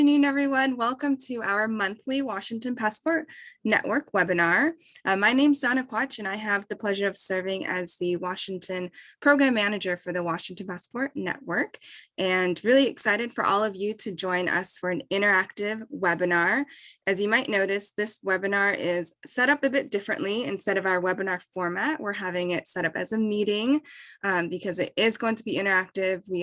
Good afternoon, everyone. Welcome to our monthly Washington Passport Network webinar. My name is Donna Quach, and I have the pleasure of serving as the Washington Program Manager for the Washington Passport Network, and really excited for all of you to join us for an interactive webinar. As you might notice, this webinar is set up a bit differently. Instead of our webinar format, we're having it set up as a meeting because it is going to be interactive. We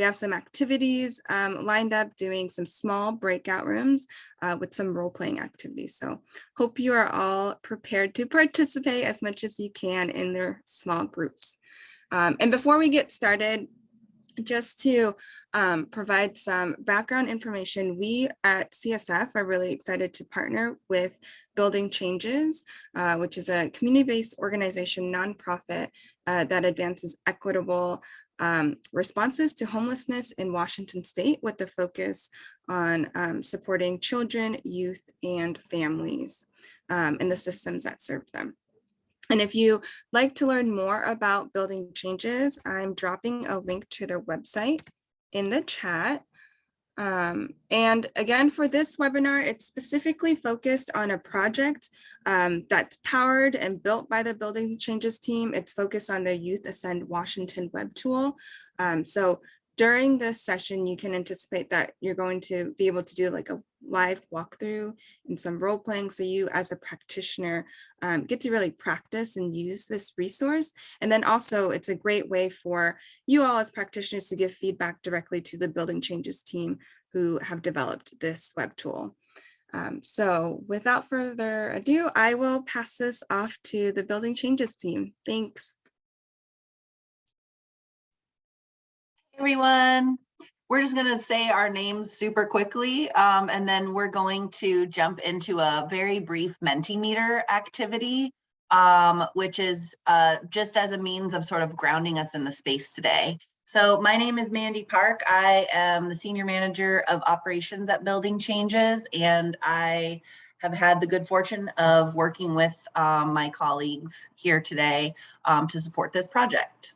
have some activities lined up, doing some small breakout rooms with some role-playing activities. So hope you are all prepared to participate as much as you can in their small groups. And before we get started, just to provide some background information, we at CSF are really excited to partner with Building Changes, which is a community-based organization, nonprofit that advances equitable responses to homelessness in Washington state, with the focus on supporting children, youth, and families and the systems that serve them. And if you like to learn more about Building Changes, I'm dropping a link to their website in the chat. And again, for this webinar, it's specifically focused on a project that's powered and built by the Building Changes team. It's focused on the Youth Ascend Washington Webtool. So during this session, you can anticipate that you're going to be able to do like a live walkthrough and some role playing. So you as a practitioner get to really practice and use this resource. And then also it's a great way for you all as practitioners to give feedback directly to the Building Changes team who have developed this web tool. So without further ado, I will pass this off to the Building Changes team. Thanks. Hey everyone, we're just going to say our names super quickly, and then we're going to jump into a very brief Mentimeter activity, which is just as a means of sort of grounding us in the space today. So my name is Mandy Park. I am the Senior Manager of Operations at Building Changes, and I have had the good fortune of working with my colleagues here today to support this project.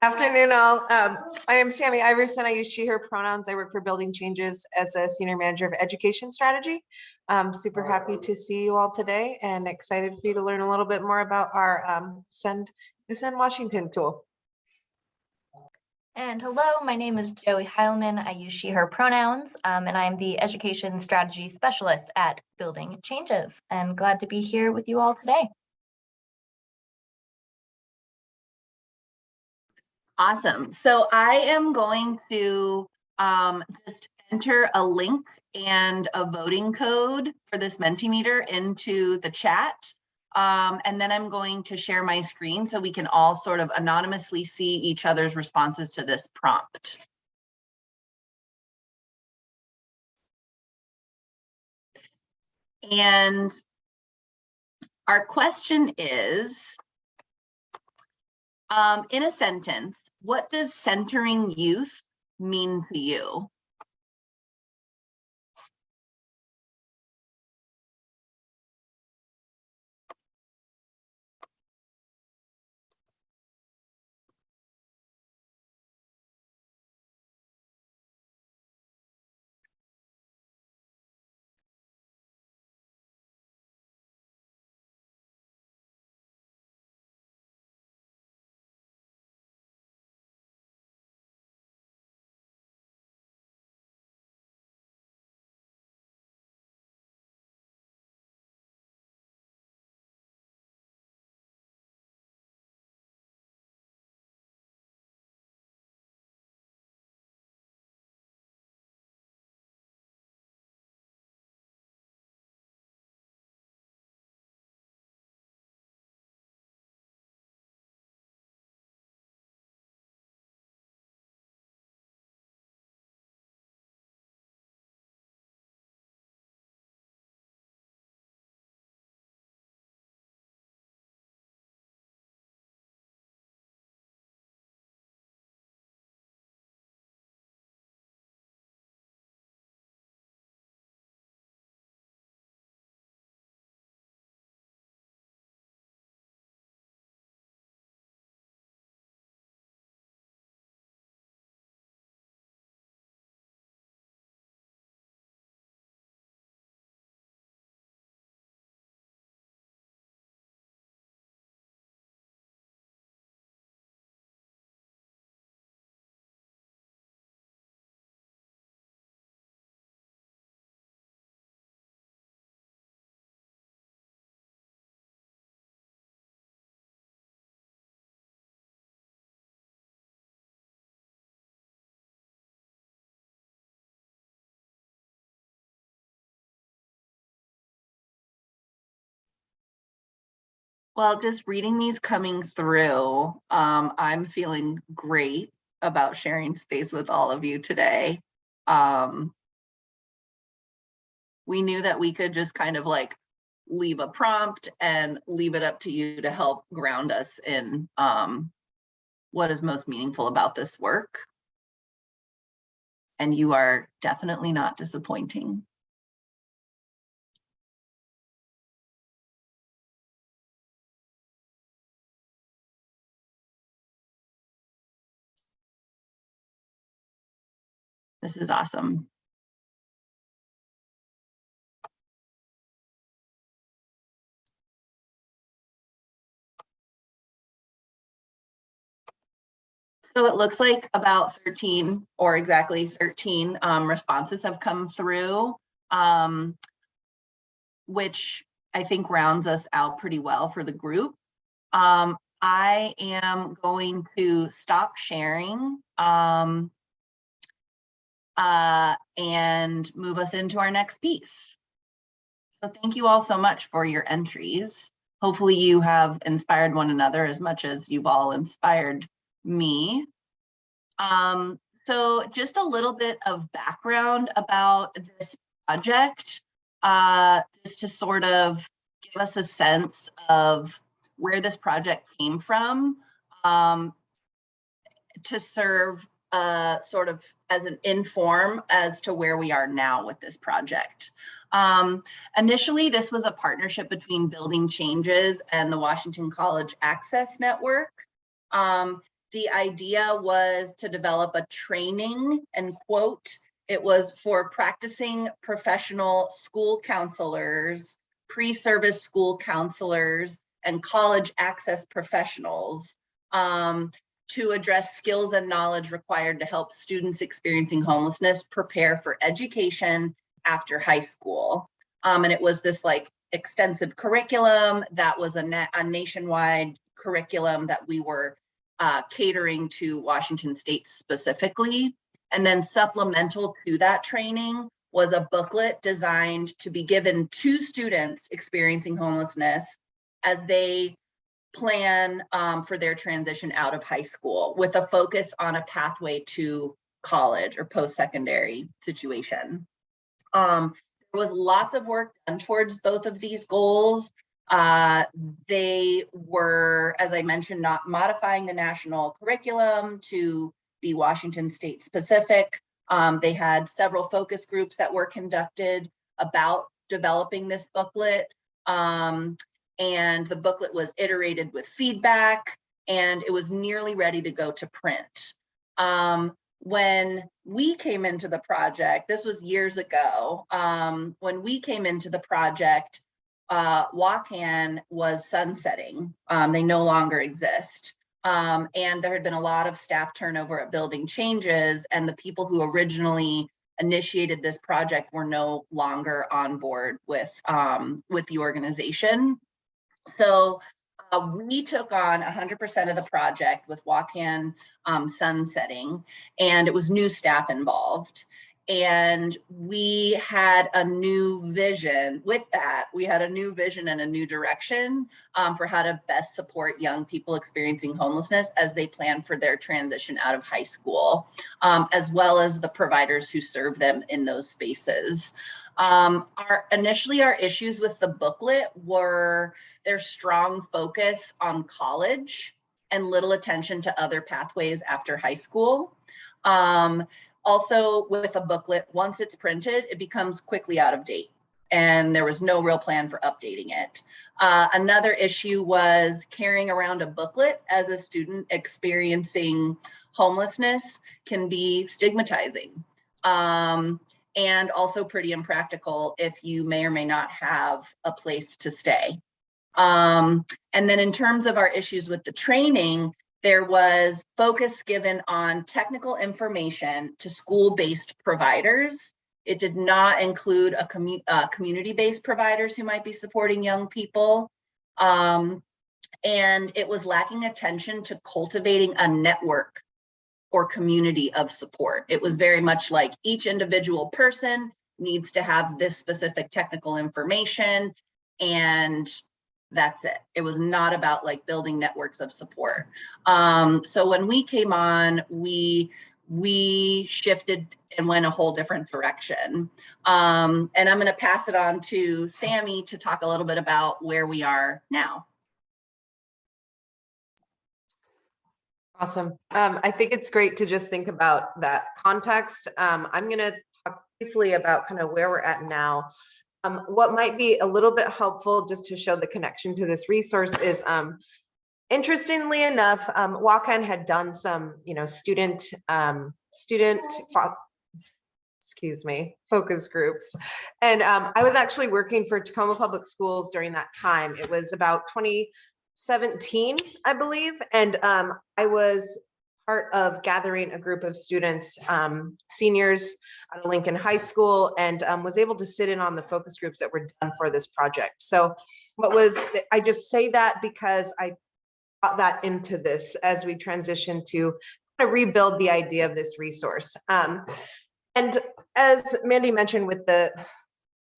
Afternoon all. My name is Samie Iverson. I use she, her pronouns. I work for Building Changes as a Senior Manager of Education Strategy. I'm super happy to see you all today and excited for you to learn a little bit more about our Ascend Washington tool. And hello, my name is Joey Heilman. I use she, her pronouns, and I'm the Education Strategy Specialist at Building Changes, and glad to be here with you all today. Awesome. So I am going to just enter a link and a voting code for this Mentimeter into the chat. And then I'm going to share my screen so we can all sort of anonymously see each other's responses to this prompt. And our question is, in a sentence, what does centering youth mean to you? Well, just reading these coming through, I'm feeling great about sharing space with all of you today. We knew that we could just kind of like leave a prompt and leave it up to you to help ground us in what is most meaningful about this work. And you are definitely not disappointing. This is awesome. So it looks like about 13 or exactly 13 responses have come through, which I think rounds us out pretty well for the group. I am going to stop sharing and move us into our next piece. So thank you all so much for your entries. Hopefully you have inspired one another as much as you've all inspired me. So just a little bit of background about this project, just to sort of give us a sense of where this project came from, to serve sort of as an inform as to where we are now with this project. Initially, this was a partnership between Building Changes and the Washington College Access Network. The idea was to develop a training, and quote, it was for practicing professional school counselors, pre-service school counselors, and college access professionals to address skills and knowledge required to help students experiencing homelessness prepare for education after high school. And it was this like extensive curriculum that was a nationwide curriculum that we were catering to Washington State specifically. And then supplemental to that training was a booklet designed to be given to students experiencing homelessness as they plan for their transition out of high school, with a focus on a pathway to college or post-secondary situation. There was lots of work done towards both of these goals. They were, as I mentioned, not modifying the national curriculum to be Washington State specific. They had several focus groups that were conducted about developing this booklet. And the booklet was iterated with feedback, and it was nearly ready to go to print. When we came into the project, this was years ago, when we came into the project, WACAN was sunsetting. They no longer exist. And there had been a lot of staff turnover at Building Changes, and the people who originally initiated this project were no longer on board with the organization. So we took on 100% of the project with WACAN sunsetting, and it was new staff involved. And we had a new vision with that. We had a new vision and a new direction for how to best support young people experiencing homelessness as they plan for their transition out of high school, as well as the providers who serve them in those spaces. Initially, our issues with the booklet were their strong focus on college and little attention to other pathways after high school. Also, with a booklet, once it's printed, it becomes quickly out of date, and there was no real plan for updating it. Another issue was carrying around a booklet as a student experiencing homelessness can be stigmatizing. And also pretty impractical if you may or may not have a place to stay. And then in terms of our issues with the training, there was focus given on technical information to school-based providers. It did not include a community-based providers who might be supporting young people. And it was lacking attention to cultivating a network or community of support. It was very much like each individual person needs to have this specific technical information, and That's it. It was not about like building networks of support. So when we came on, we shifted and went a whole different direction. And I'm going to pass it on to Samie to talk a little bit about where we are now. Awesome. I think it's great to just think about that context. I'm going to talk briefly about kind of where we're at now. What might be a little bit helpful just to show the connection to this resource is, interestingly enough, WACAN had done some, student focus groups. And I was actually working for Tacoma Public Schools during that time. It was about 2017, I believe. And I was part of gathering a group of students, seniors at Lincoln High School, and was able to sit in on the focus groups that were done for this project. So I just say that because I brought that into this as we transition to kind of rebuild the idea of this resource. And as Mandy mentioned with the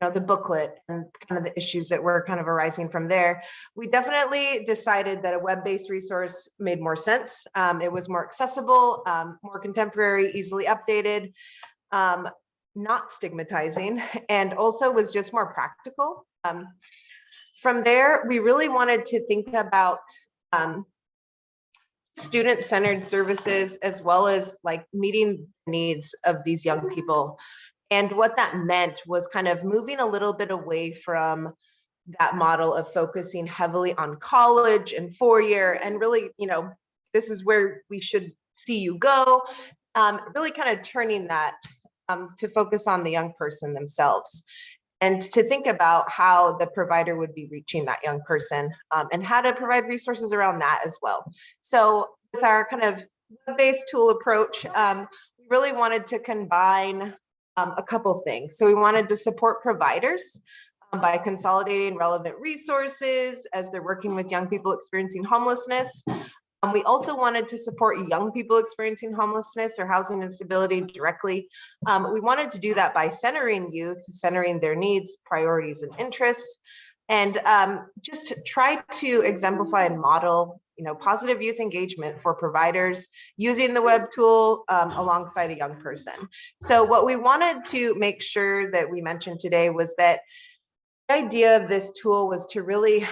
booklet and kind of the issues that were kind of arising from there, we definitely decided that a web-based resource made more sense. It was more accessible, more contemporary, easily updated, not stigmatizing, and also was just more practical. From there, we really wanted to think about student-centered services as well as like meeting the needs of these young people. And what that meant was kind of moving a little bit away from that model of focusing heavily on college and 4-year and really, this is where we should see you go. Really kind of turning that to focus on the young person themselves and to think about how the provider would be reaching that young person and how to provide resources around that as well. So with our kind of web-based tool approach, we really wanted to combine a couple things. So we wanted to support providers by consolidating relevant resources as they're working with young people experiencing homelessness. We also wanted to support young people experiencing homelessness or housing instability directly. We wanted to do that by centering youth, centering their needs, priorities, and interests, and just try to exemplify and model positive youth engagement for providers using the web tool alongside a young person. So what we wanted to make sure that we mentioned today was that the idea of this tool was to really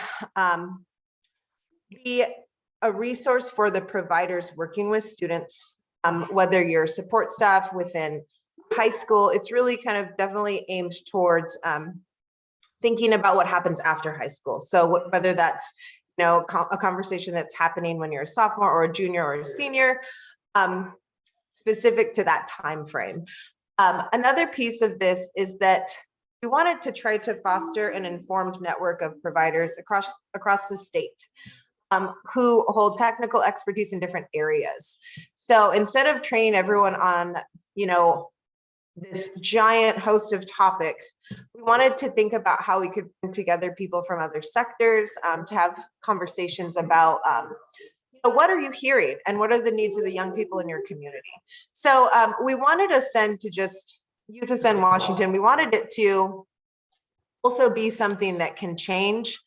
be a resource for the providers working with students, whether you're support staff within high school. It's really kind of definitely aimed towards thinking about what happens after high school. So whether that's a conversation that's happening when you're a sophomore or a junior or a senior, specific to that time frame. Another piece of this is that we wanted to try to foster an informed network of providers across the state who hold technical expertise in different areas. So instead of training everyone on, this giant host of topics, we wanted to think about how we could bring together people from other sectors to have conversations about what are you hearing and what are the needs of the young people in your community. So we wanted Ascend to just Youth Ascend Washington. We wanted it to also be something that can change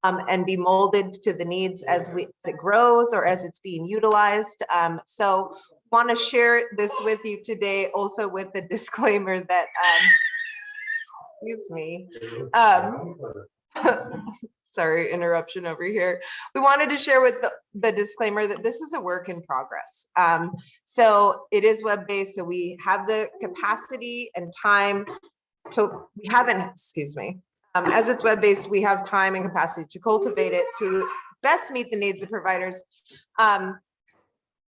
and be molded to the needs as it grows or as it's being utilized. So want to share this with you today, also with the disclaimer that, excuse me, sorry, interruption over here. We wanted to share with the disclaimer that this is a work in progress. So it is web-based, so we have the capacity and time as it's web-based, we have time and capacity to cultivate it to best meet the needs of providers.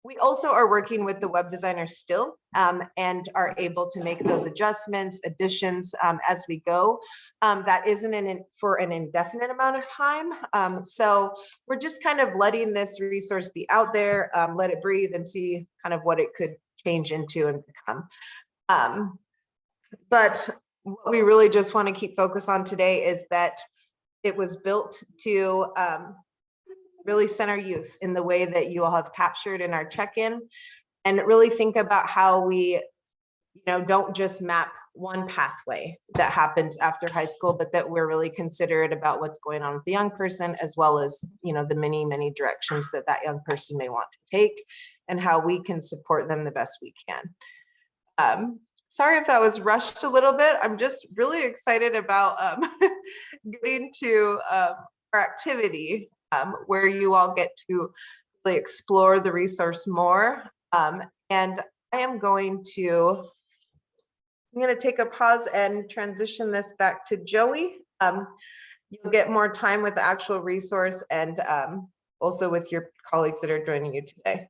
We also are working with the web designer still and are able to make those adjustments, additions as we go. That isn't for an indefinite amount of time. So we're just kind of letting this resource be out there, let it breathe and see kind of what it could change into and become. But what we really just want to keep focus on today is that it was built to really center youth in the way that you all have captured in our check-in, and really think about how we don't just map one pathway that happens after high school, but that we're really considerate about what's going on with the young person, as well as, you know, the many, many directions that that young person may want to take and how we can support them the best we can. Sorry if that was rushed a little bit. I'm just really excited about getting to our activity where you all get to really explore the resource more. And I'm going to take a pause and transition this back to Joey. You'll get more time with the actual resource and also with your colleagues that are joining you today.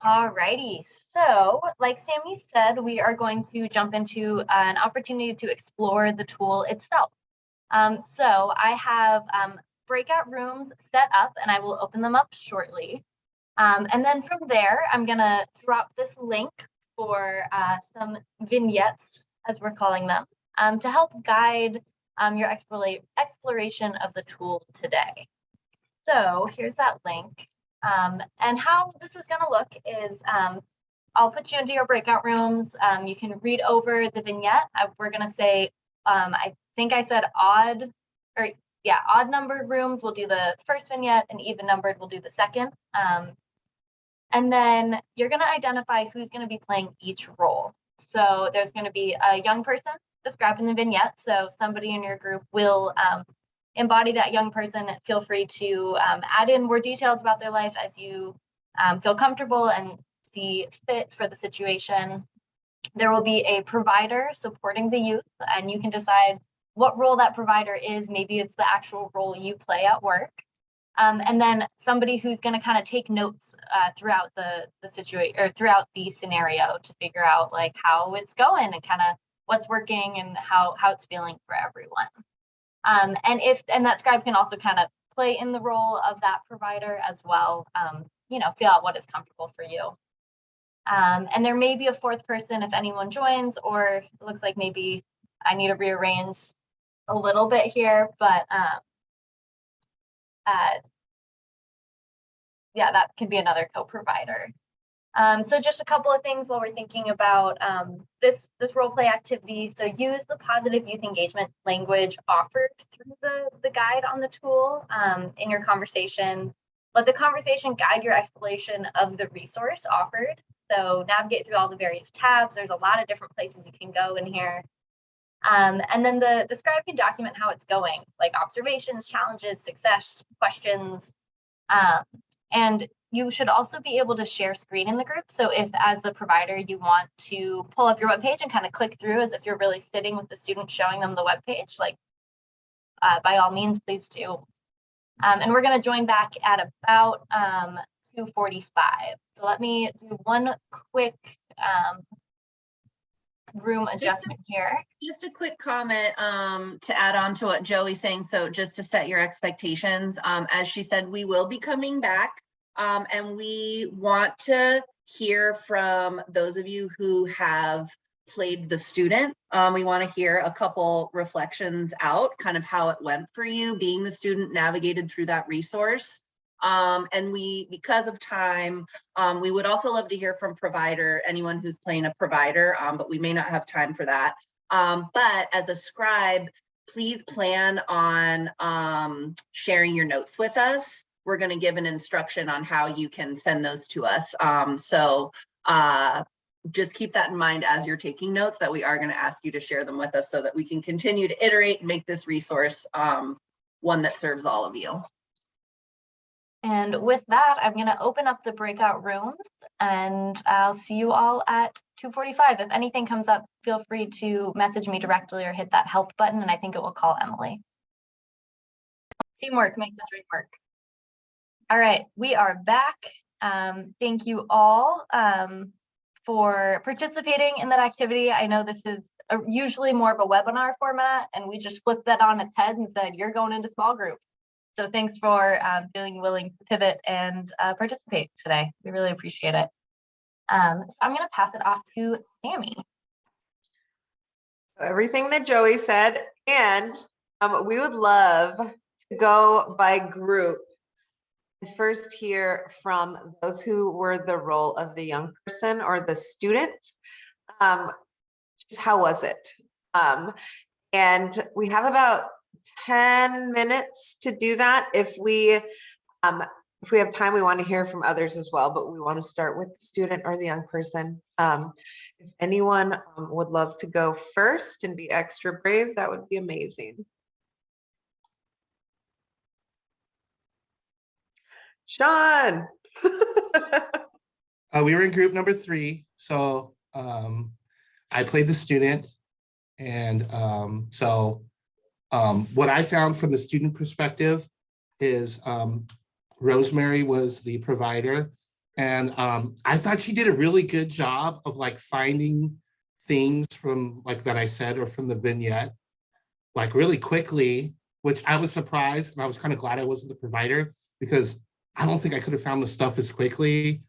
All righty. So like Samie said, we are going to jump into an opportunity to explore the tool itself. So I have breakout rooms set up and I will open them up shortly. And then from there, I'm going to drop this link for some vignettes, as we're calling them, to help guide your exploration of the tool today. So here's that link. And how this is going to look is I'll put you into your breakout rooms. You can read over the vignette. We're going to say, I think I said odd numbered rooms will do the first vignette and even numbered will do the second. And then you're going to identify who's going to be playing each role. So there's going to be a young person described in the vignette. So somebody in your group will embody that young person. Feel free to add in more details about their life as you feel comfortable and see fit for the situation. There will be a provider supporting the youth, and you can decide what role that provider is. Maybe it's the actual role you play at work. And then somebody who's going to kind of take notes throughout the situation or throughout the scenario to figure out like how it's going and kind of what's working and how it's feeling for everyone. And that scribe can also kind of play in the role of that provider as well. You know, feel out what is comfortable for you. And there may be a fourth person if anyone joins, or it looks like maybe I need to rearrange a little bit here, but yeah, that can be another co-provider. So just a couple of things while we're thinking about this role play activity. So use the positive youth engagement language offered through the guide on the tool in your conversation. Let the conversation guide your exploration of the resource offered. So navigate through all the various tabs. There's a lot of different places you can go in here. And then the scribe can document how it's going, like observations, challenges, success, questions. And you should also be able to share screen in the group. So if as the provider, you want to pull up your webpage and kind of click through as if you're really sitting with the student showing them the webpage, like by all means, please do. And we're going to join back at about 2:45. So let me do one quick room adjustment here. Just a quick comment to add on to what Joey's saying. So just to set your expectations, as she said, we will be coming back and we want to hear from those of you who have played the student. We want to hear a couple reflections out, kind of how it went for you being the student, navigated through that resource. And because of time, we would also love to hear from provider, anyone who's playing a provider, but we may not have time for that. But as a scribe, please plan on sharing your notes with us. We're going to give an instruction on how you can send those to us. Just keep that in mind as you're taking notes, that we are going to ask you to share them with us so that we can continue to iterate and make this resource one that serves all of you. And with that, I'm going to open up the breakout rooms and I'll see you all at 2:45. If anything comes up, feel free to message me directly or hit that help button, and I think it will call Emily. Teamwork makes the dream work. All right, we are back. Thank you all for participating in that activity. I know this is usually more of a webinar format, and we just flipped that on its head and said, you're going into small groups. So thanks for being willing to pivot and participate today. We really appreciate it. So I'm going to pass it off to Samie. Everything that Joey said, and we would love to go by group first hear from those who were the role of the young person or the student. Just how was it? And we have about 10 minutes to do that. If we have time, we want to hear from others as well, but we want to start with the student or the young person. If anyone would love to go first and be extra brave, that would be amazing. Sean. We were in group number 3. So I played the student. And what I found from the student perspective is Rosemary was the provider. And I thought she did a really good job of like finding things from like that I said, or from the vignette, like really quickly, which I was surprised. And I was kind of glad I wasn't the provider, because I don't think I could have found the stuff as quickly,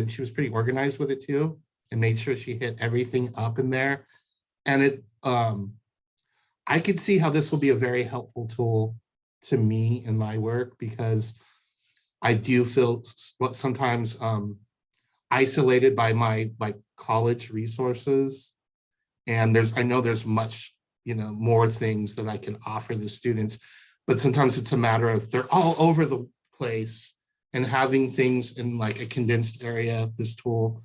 she was pretty organized with it too, and made sure she hit everything up in there. And I could see how this will be a very helpful tool to me in my work, because I do feel sometimes isolated by my college resources. And I know there's much, more things that I can offer the students, but sometimes it's a matter of they're all over the place, and having things in like a condensed area, this tool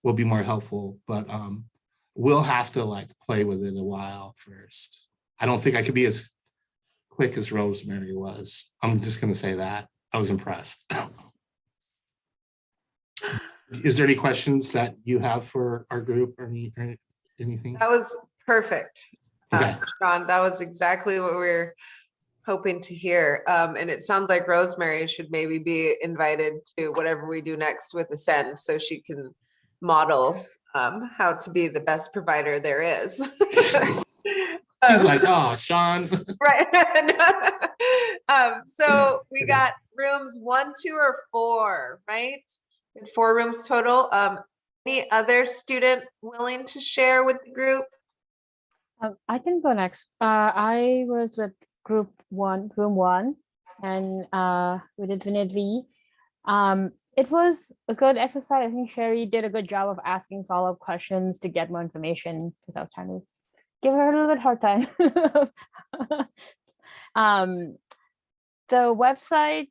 will be more helpful. But we'll have to like play with it a while first. I don't think I could be as quick as Rosemary was. I'm just going to say that. I was impressed. Is there any questions that you have for our group or anything? That was perfect. Okay. Sean, that was exactly what we were hoping to hear. And it sounds like Rosemary should maybe be invited to whatever we do next with Ascend, so she can model how to be the best provider there is. He's like, oh, Sean. Right. So we got rooms 1, 2, or 4, right? 4 rooms total. Any other student willing to share with the group? I can go next. I was with room 1, and we did Vinit V. It was a good exercise. I think Sherry did a good job of asking follow-up questions to get more information, because I was trying to give her a little bit hard time. The website,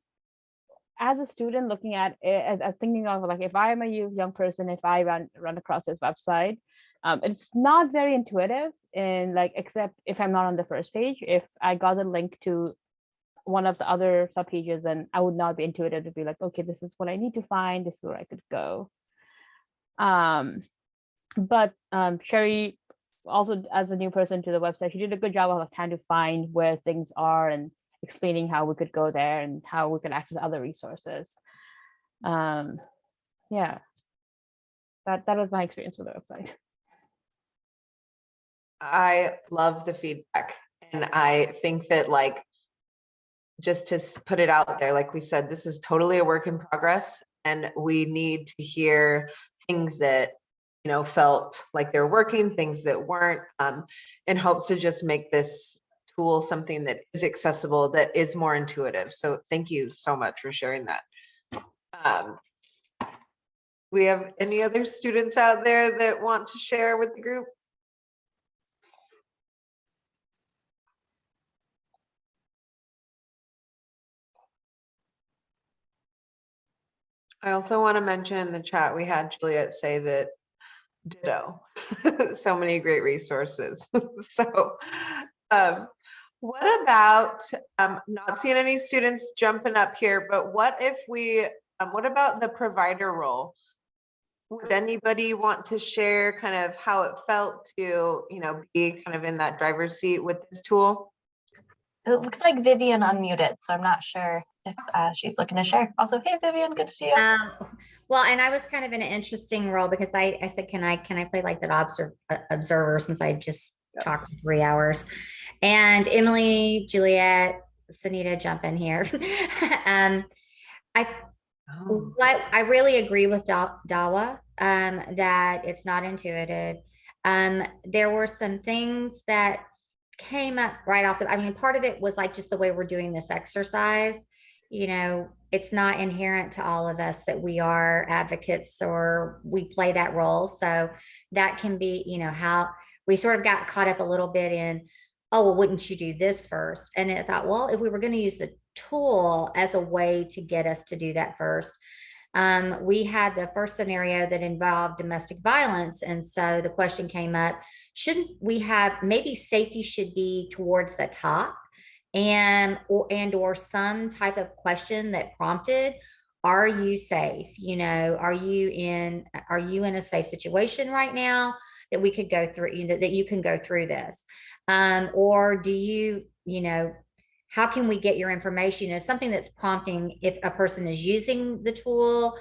as a student looking at it, as thinking of like, if I'm a young person, if I run across this website, it's not very intuitive, and like, except if I'm not on the first page. If I got a link to one of the other sub pages, then I would not be intuitive to be like, okay, this is what I need to find, this is where I could go. But Sherry, also as a new person to the website, she did a good job of trying to find where things are and explaining how we could go there and how we could access other resources. Yeah, that was my experience with the website. I love the feedback, and I think that, like, just to put it out there, like we said, this is totally a work in progress, and we need to hear things that felt like they're working, things that weren't, in hopes to just make this tool something that is accessible, that is more intuitive. So thank you so much for sharing that. We have any other students out there that want to share with the group? I also want to mention in the chat, we had Juliet say that ditto. So many great resources. So what about, not seeing any students jumping up here, but what if we, what about the provider role? Would anybody want to share kind of how it felt to, be kind of in that driver's seat with this tool? It looks like Vivian unmuted, so I'm not sure if she's looking to share. Also, hey Vivian, good to see you. Well, and I was kind of in an interesting role, because I said, can I play like that observer, since I just talked for 3 hours. And Emily, Juliet, Sunita, jump in here. I really agree with Dawa, that it's not intuitive. There were some things that came up right off part of it was like just the way we're doing this exercise. it's not inherent to all of us that we are advocates or we play that role. So that can be, how we sort of got caught up a little bit in, oh, well, wouldn't you do this first? And I thought, well, if we were going to use the tool as a way to get us to do that first, we had the first scenario that involved domestic violence. And so the question came up, shouldn't we have, maybe safety should be towards the top, or some type of question that prompted, are you safe? Are you in a safe situation right now that we could go through, that you can go through this? Or do how can we get your information? Something that's prompting if a person is using the tool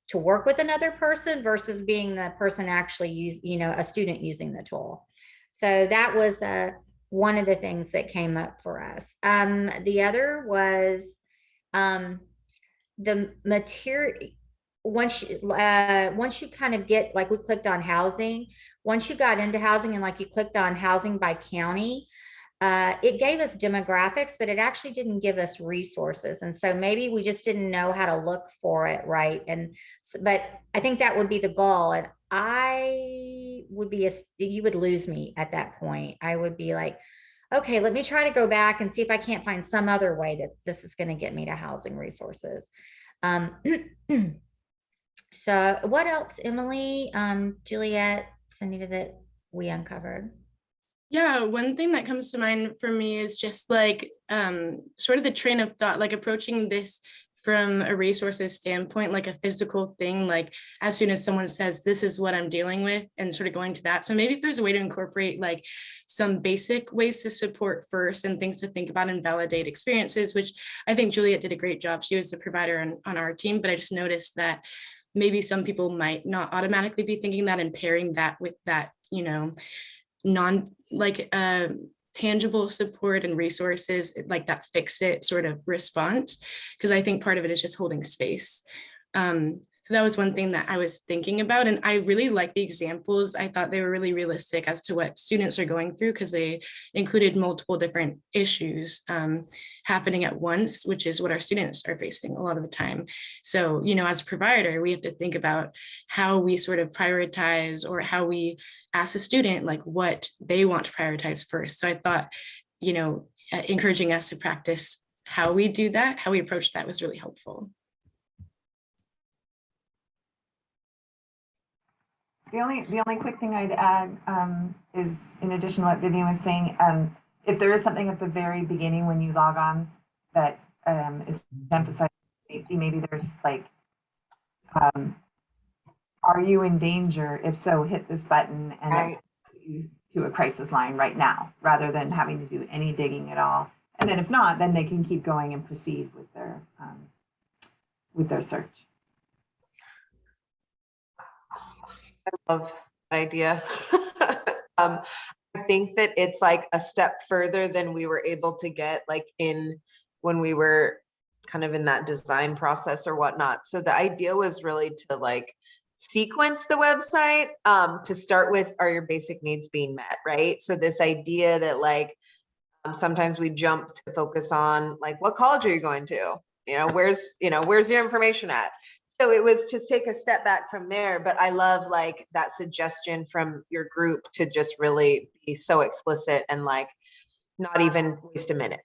to work with another person versus being the person actually a student using the tool. So that was one of the things that came up for us. The other was the material. Once you kind of get, like, we clicked on housing. Once you got into housing and like you clicked on housing by county, it gave us demographics, but it actually didn't give us resources. And so maybe we just didn't know how to look for it. Right. But I think that would be the goal. And you would lose me at that point. I would be like, okay, let me try to go back and see if I can't find some other way that this is going to get me to housing resources. So what else, Emily, Juliet, Sanita, that we uncovered? Yeah, one thing that comes to mind for me is just like sort of the train of thought, like approaching this from a resources standpoint, like a physical thing, like as soon as someone says, this is what I'm dealing with, and sort of going to that. So maybe if there's a way to incorporate like some basic ways to support first and things to think about and validate experiences, which I think Juliet did a great job. She was the provider on our team, but I just noticed that maybe some people might not automatically be thinking that and pairing that with that, tangible support and resources, like that fix it sort of response, because I think part of it is just holding space. So that was one thing that I was thinking about, and I really like the examples. I thought they were really realistic as to what students are going through, because they included multiple different issues happening at once, which is what our students are facing a lot of the time. So, as a provider, we have to think about how we sort of prioritize, or how we ask a student like what they want to prioritize first. So I thought, encouraging us to practice how we do that, how we approach that, was really helpful. The only quick thing I'd add is, in addition to what Vivian was saying, if there is something at the very beginning when you log on that is emphasizing safety, maybe there's like, are you in danger? If so, hit this button and Right. to a crisis line right now, rather than having to do any digging at all. And then if not, then they can keep going and proceed with their search. I love that idea. I think that it's like a step further than we were able to get when we were kind of in that design process or whatnot. So the idea was really to like sequence the website to start with, are your basic needs being met, right? So this idea that like sometimes we jump to focus on like, what college are you going to? Where's your information at? So it was to take a step back from there, but I love like that suggestion from your group to just really be so explicit and like not even waste a minute.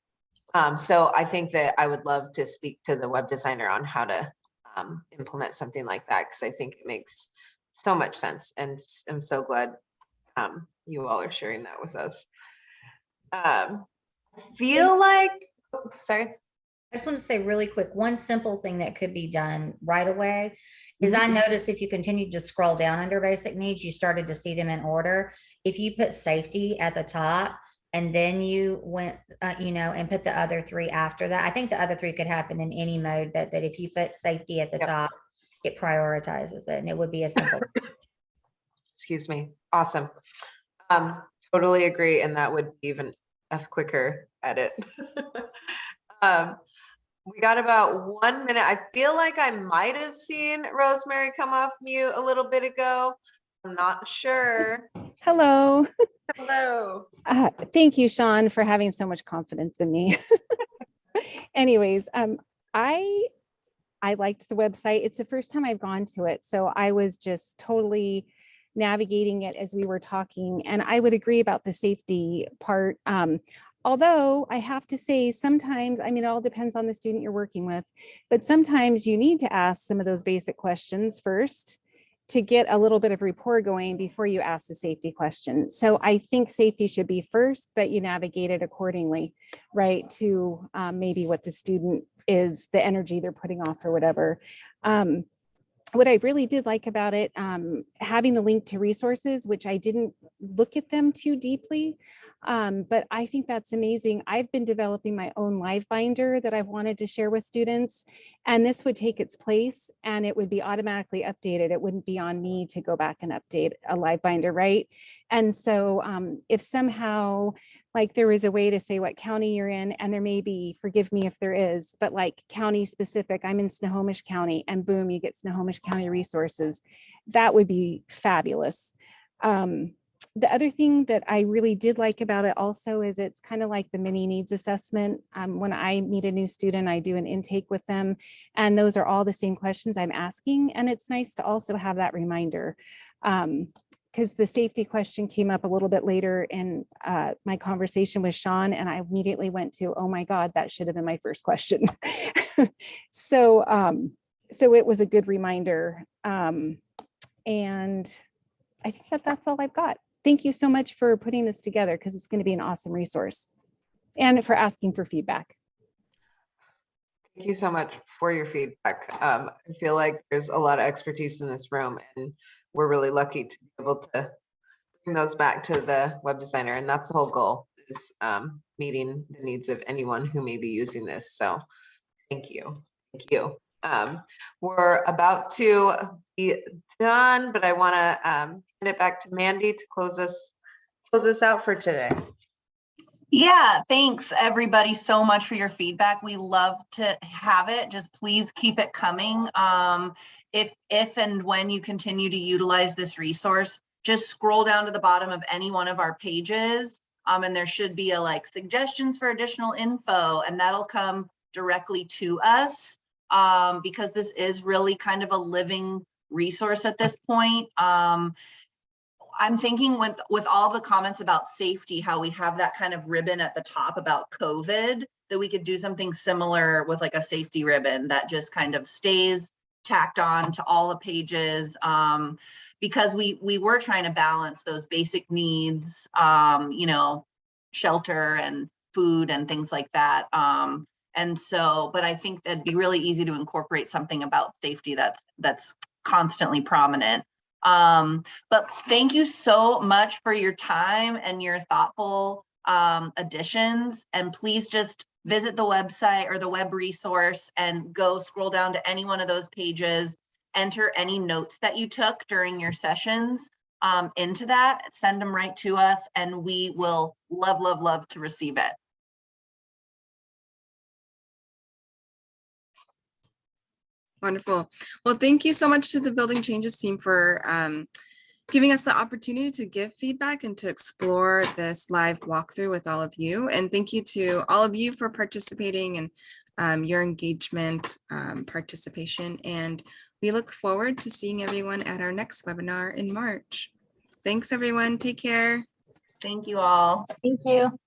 So I think that I would love to speak to the web designer on how to implement something like that, because I think it makes so much sense, and I'm so glad you all are sharing that with us. Feel like, sorry. I just want to say really quick, one simple thing that could be done right away is I noticed if you continued to scroll down under basic needs, you started to see them in order. If you put safety at the top and then you went, and put the other three after that, I think the other three could happen in any mode, but that if you put safety at the top, it prioritizes it, and it would be a simple. Excuse me. Awesome. Totally agree. And that would be even a quicker edit. We got about 1 minute. I feel like I might have seen Rosemary come off mute a little bit ago. I'm not sure. Hello. Hello. Thank you, Sean, for having so much confidence in me. Anyways, I liked the website. It's the first time I've gone to it. So I was just totally navigating it as we were talking. And I would agree about the safety part. Although I have to say sometimes, I mean, it all depends on the student you're working with, but sometimes you need to ask some of those basic questions first to get a little bit of rapport going before you ask the safety question. So I think safety should be first, but you navigate it accordingly, right? To maybe what the student is, the energy they're putting off or whatever. What I really did like about it, having the link to resources, which I didn't look at them too deeply, but I think that's amazing. I've been developing my own live binder that I've wanted to share with students, and this would take its place and it would be automatically updated. It wouldn't be on me to go back and update a live binder, right? And so if somehow like there is a way to say what county you're in, and there may be, forgive me if there is, but like county specific, I'm in Snohomish County, and boom, you get Snohomish County resources. That would be fabulous. The other thing that I really did like about it also is it's kind of like the mini needs assessment. When I meet a new student, I do an intake with them, and those are all the same questions I'm asking. And it's nice to also have that reminder. Because the safety question came up a little bit later in my conversation with Sean, and I immediately went to, oh my God, that should have been my first question. So it was a good reminder. And I think that that's all I've got. Thank you so much for putting this together, because it's going to be an awesome resource, and for asking for feedback. Thank you so much for your feedback. I feel like there's a lot of expertise in this room, and we're really lucky to be able to bring those back to the web designer. And that's the whole goal, is meeting the needs of anyone who may be using this. So thank you. Thank you. We're about to be done, but I want to hand it back to Mandy to close us out for today. Yeah, thanks everybody so much for your feedback. We love to have it. Just please keep it coming. If and when you continue to utilize this resource, just scroll down to the bottom of any one of our pages, and there should be a like suggestions for additional info, and that'll come directly to us, because this is really kind of a living resource at this point. I'm thinking with all the comments about safety, how we have that kind of ribbon at the top about COVID, that we could do something similar with like a safety ribbon that just kind of stays tacked on to all the pages, because we were trying to balance those basic needs, you know, shelter and food and things like that. And so, but I think that'd be really easy to incorporate something about safety that's constantly prominent. But thank you so much for your time and your thoughtful additions. And please just visit the website or the web resource and go scroll down to any one of those pages, enter any notes that you took during your sessions into that, send them right to us, and we will love to receive it. Wonderful. Well, thank you so much to the Building Changes team for giving us the opportunity to give feedback and to explore this live walkthrough with all of you. And thank you to all of you for participating and your engagement, participation. And we look forward to seeing everyone at our next webinar in March. Thanks, everyone. Take care. Thank you all. Thank you.